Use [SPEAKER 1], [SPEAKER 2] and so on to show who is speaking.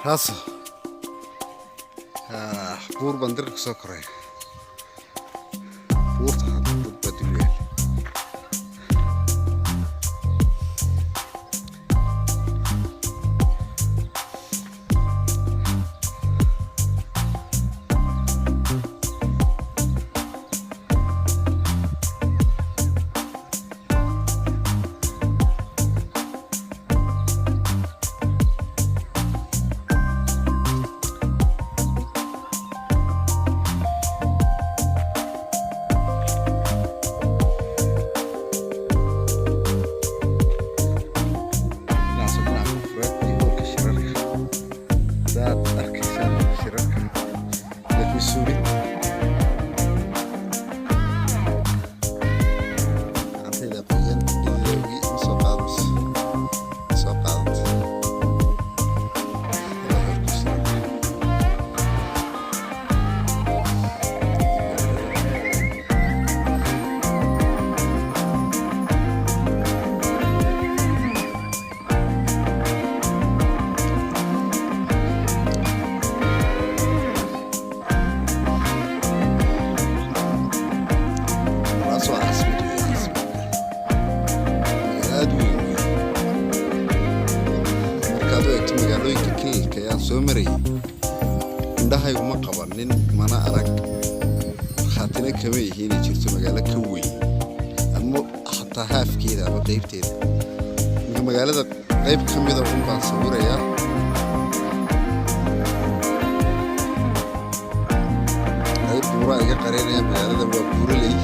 [SPEAKER 1] راسه بور بندرك سكري بور تحت بدري magaalooyinka Kenya ayaan soo maray indhahaygu ma qabanin mana arag khaatina kama yihiin jirto magaalo ka weyn ama xataa haafkeeda ama qaybteeda magaalada qayb ka mid ah oo baan sawirayaa qayb buura iga qareynaya magaalada waa buuraley